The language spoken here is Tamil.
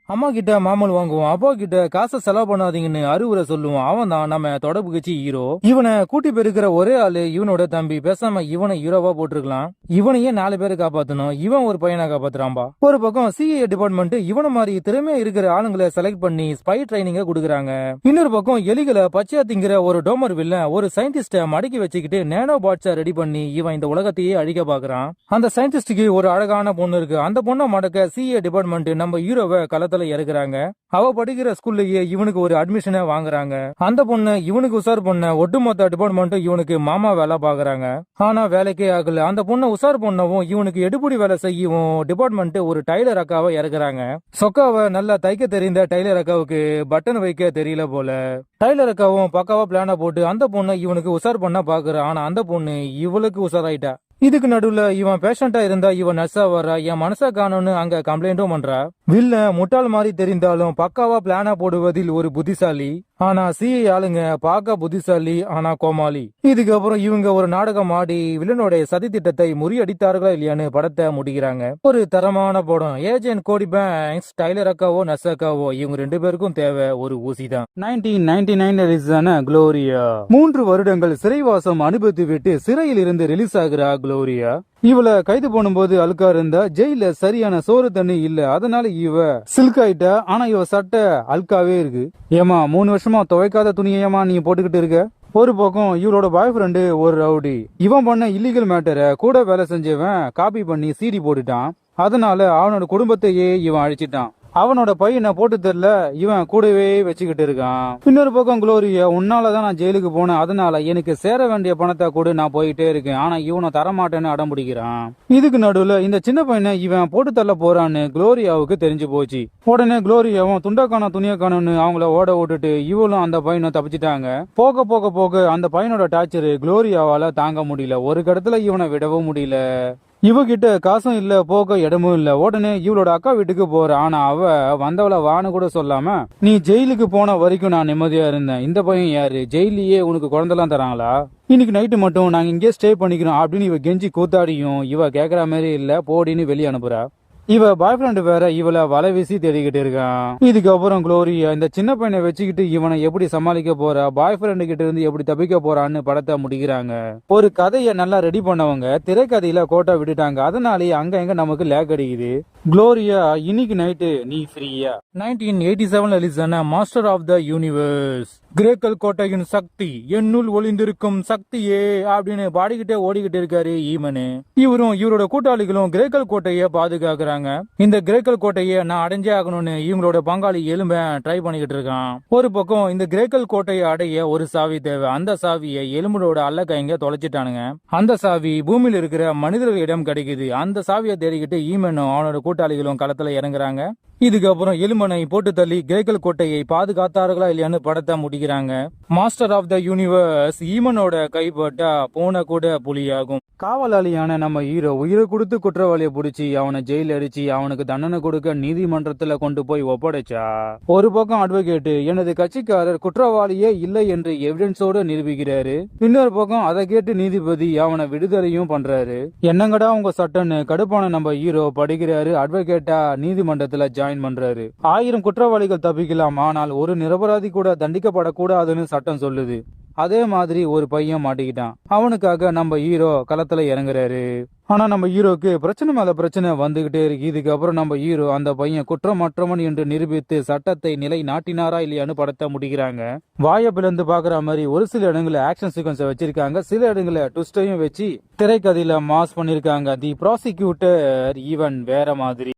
அம்மா கிட்ட மாமல் வாங்குவோம், அப்பா கிட்ட காசை செலவு பண்ணாதீங்கன்னு அறிவுரை சொல்லுவான். அவன் தான் நம்ம தொடர்பு கட்சி ஹீரோ. இவனை கூட்டி பெருக்கிற ஒரே ஆளு இவனோட தம்பி. பேசாம இவனை ஹீரோவா போட்டிருக்கலாம். இவனையே 4 பேரை காப்பாத்தணும், இவன் ஒரு பையனை காப்பாத்துறான்பா. ஒரு பக்கம் சிஏ டிபார்ட்மெண்ட் இவன மாதிரி திறமையா இருக்கிற ஆளுங்களை செலக்ட் பண்ணி ஸ்பை ட்ரைனிங்க கொடுக்குறாங்க. இன்னொரு பக்கம் எலிகளை பச்சையா திங்கிற ஒரு டோமர் வில்லன் ஒரு சயின்டிஸ்ட மடக்கி வச்சுக்கிட்டு நேனோ பாட்ஸை ரெடி பண்ணி இவன் இந்த உலகத்தையே அழிக்க பாக்குறான். அந்த சயின்டிஸ்டுக்கு ஒரு அழகான பொண்ணு இருக்கு. அந்த பொண்ணை மடக்க சிஏ டிபார்ட்மெண்ட் நம்ம ஹீரோவை களத்துல இறக்குறாங்க. அவ படிக்கிற ஸ்கூல்லயே இவனுக்கு ஒரு அட்மிஷனை வாங்குறாங்க. அந்த பொண்ணு இவனுக்கு உசார் பண்ண ஒட்டுமொத்த டிபார்ட்மெண்ட் இவனுக்கு மாமா வேலை பாக்குறாங்க. ஆனா வேலைக்கே ஆகல. அந்த பொண்ணை உசார் பண்ணவும் இவனுக்கு எடுபடி வேலை செய்யவும் டிபார்ட்மெண்ட் ஒரு டைலர் அக்காவை இறக்குறாங்க. சொக்காவை நல்லா தைக்க தெரிந்த டைலர் அக்காவுக்கு பட்டன் வைக்க தெரியல போல. டைலர் அக்காவும் பக்காவா பிளான போட்டு அந்த பொண்ணை இவனுக்கு உசார் பண்ண பாக்குறான். ஆனா அந்த பொண்ணு இவளுக்கு உசாராயிட்டா. இதுக்கு நடுவுல இவன் பேஷண்டா இருந்தா இவன் நர்ஸா வர்றா. என் மனசா காணும்னு அங்க கம்ப்ளைண்டும் பண்றா. வில்ல முட்டாள் மாதிரி தெரிந்தாலும் பக்காவா பிளானா போடுவதில் ஒரு புத்திசாலி. ஆனா சிஐ ஆளுங்க பாக்க புத்திசாலி ஆனா கோமாளி. இதுக்கப்புறம் இவங்க ஒரு நாடகம் ஆடி வில்லனுடைய சதி திட்டத்தை முறியடித்தார்களா இல்லையான்னு படத்தை முடிக்கிறாங்க. ஒரு தரமான படம். ஏஜென்ட் கோடி பேங்க்ஸ், டைலர் அக்காவோ நர்ஸ் அக்காவோ இவங்க 2 பேருக்கும் தேவை ஒரு ஊசி தான். 1999 ரிலீஸ் ஆன குளோரியா 3 வருடங்கள் சிறைவாசம் அனுபவித்து விட்டு சிறையில் இருந்து ரிலீஸ் ஆகிறா குளோரியா. இவள கைது பண்ணும்போது அழுக்கா இருந்தா, ஜெயில சரியான சோறு தண்ணி இல்ல, அதனால இவ சில்க் ஆயிட்டா. ஆனா இவ சட்டை அழுக்காவே இருக்கு. ஏமா 3 வருஷமா துவைக்காத துணியேமா நீ போட்டுக்கிட்டு இருக்க? ஒரு பக்கம் இவளோட பாய் ஃப்ரெண்டு ஒரு ரவுடி. இவன் பண்ண இல்லீகல் மேட்டரை கூட வேலை செஞ்சவன் காப்பி பண்ணி சிடி போட்டுட்டான். அதனால அவனோட குடும்பத்தையே இவன் அழிச்சிட்டான். அவனோட பையனை போட்டு தெரியல, இவன் கூடவே வச்சுக்கிட்டு இருக்கான். இன்னொரு பக்கம் குளோரியா, உன்னாலதான் நான் ஜெயிலுக்கு போனேன், அதனால எனக்கு சேர வேண்டிய பணத்தை கூட நான் போயிட்டே இருக்கேன். ஆனா இவனை தரமாட்டேன்னு அடம் பிடிக்கிறான். இதுக்கு நடுவுல இந்த சின்ன பையனை இவன் போட்டு தள்ள போறான்னு குளோரியாவுக்கு தெரிஞ்சு போச்சு. உடனே குளோரியாவும் துண்டக்கான துணியக்கானு அவங்கள ஓட விட்டுட்டு இவளும் அந்த பையனை தப்பிச்சிட்டாங்க. போக போக போக அந்த பையனோட டார்ச்சர் குளோரியாவால தாங்க முடியல. ஒரு கடத்துல இவனை விடவும் முடியல. இவகிட்ட காசும் இல்ல, போக இடமும் இல்ல. உடனே இவளோட அக்கா வீட்டுக்கு போற. ஆனா அவ வந்தவள வான்னு கூட சொல்லாம, நீ ஜெயிலுக்கு போன வரைக்கும் நான் நிம்மதியா இருந்தேன். இந்த பையன் யாரு? ஜெயிலியே உனக்கு குழந்தைலாம் தராங்களா? இன்னைக்கு நைட்டு மட்டும் நாங்க இங்கே ஸ்டே பண்ணிக்கிறோம் அப்படின்னு இவ கெஞ்சி கூத்தாடியும் இவ கேக்குற மாதிரி இல்ல, போடின்னு வெளியே அனுப்புறா. இவ பாய் ஃப்ரெண்டு வேற இவள வலை வீசி தேடிக்கிட்டு இருக்கான். இதுக்கப்புறம் குளோரியா இந்த சின்ன பையனை வச்சுக்கிட்டு இவனை எப்படி சமாளிக்க போறா, பாய் ஃப்ரெண்டு கிட்ட இருந்து எப்படி தப்பிக்க போறான்னு படத்தை முடிக்கிறாங்க. ஒரு கதையை நல்லா ரெடி பண்ணவங்க திரைக்கதையில கோட்டா விட்டுட்டாங்க. அதனாலே அங்க எங்க நமக்கு லேக் அடிக்குது. குளோரியா இன்னைக்கு நைட்டு நீ ஃப்ரீயா? 1987 ரிலீஸ் ஆன மாஸ்டர் ஆஃப் த யூனிவர்ஸ். கிரேக்கல் கோட்டையின் சக்தி என்னுள் ஒளிந்திருக்கும் சக்தியே அப்படின்னு பாடிக்கிட்டே ஓடிக்கிட்டு இருக்காரு ஈமனு. இவரும் இவரோட கூட்டாளிகளும் கிரேக்கல் கோட்டையை பாதுகாக்கிறாங்க. இந்த கிரேக்கல் கோட்டையை நான் அடைஞ்சே ஆகணும்னு இவங்களோட பங்காளி எலும்ப ட்ரை பண்ணிக்கிட்டு இருக்கான். ஒரு பக்கம் இந்த கிரேக்கல் கோட்டையை அடைய ஒரு சாவி தேவை. அந்த சாவியை எலும்புடோட அல்லக்கைங்க தொலைச்சிட்டானுங்க. அந்த சாவி பூமியில இருக்கிற மனிதர்களிடம் கிடைக்குது. அந்த சாவியை தேடிக்கிட்டு ஈமனும் அவனோட கூட்டாளிகளும் களத்துல இறங்குறாங்க. இதுக்கப்புறம் எலுமனை போட்டு தள்ளி கிரேக்கல் கோட்டையை பாதுகாத்தார்களா இல்லையான்னு படத்தை முடிக்கிறாங்க. மாஸ்டர் ஆஃப் த யூனிவர்ஸ் ஈமனோட கைப்பட்டா போன கூட புலியாகும். காவலாளியான நம்ம ஹீரோ உயிரை கொடுத்து குற்றவாளியை பிடிச்சி அவனை ஜெயில அடிச்சு அவனுக்கு தண்டனை கொடுக்க நீதிமன்றத்துல கொண்டு போய் ஒப்படைச்சா. ஒரு பக்கம் அட்வொகேட் எனது கட்சிக்காரர் குற்றவாளியே இல்லை என்று எவிடன்ஸோட நிரூபிக்கிறாரு. இன்னொரு பக்கம் அதை கேட்டு நீதிபதி அவனை விடுதலையும் பண்றாரு. என்னங்கடா உங்க சட்டன்னு கடுப்பான நம்ம ஹீரோ படிக்கிறாரு. அட்வொகேட்டா நீதிமன்றத்துல ஜாயின் பண்றாரு. 1000 குற்றவாளிகள் தப்பிக்கலாம், ஆனால் ஒரு நிரபராதி கூட தண்டிக்கப்படக்கூடாதுன்னு சட்டம் சொல்லுது. அதே மாதிரி ஒரு பையன் மாட்டிக்கிட்டான். அவனுக்காக நம்ம ஹீரோ களத்துல இறங்குறாரு. ஆனா நம்ம ஹீரோக்கு பிரச்சனை மேல பிரச்சனை வந்துகிட்டே இருக்கு. இதுக்கப்புறம் நம்ம ஹீரோ அந்த பையன் குற்றமற்றவன் என்று நிரூபித்து சட்டத்தை நிலை நாட்டினாரா இல்லையான்னு படத்தை முடிக்கிறாங்க. வாய பிளந்து பாக்குற மாதிரி ஒரு சில இடங்களை ஆக்ஷன் சீக்வன்ஸை வச்சிருக்காங்க. சில இடங்களை ட்விஸ்டையும் வச்சு திரைக்கதையில மாஸ் பண்ணிருக்காங்க. தி ப்ராசிக்யூட்டர் ஈவன் வேற மாதிரி.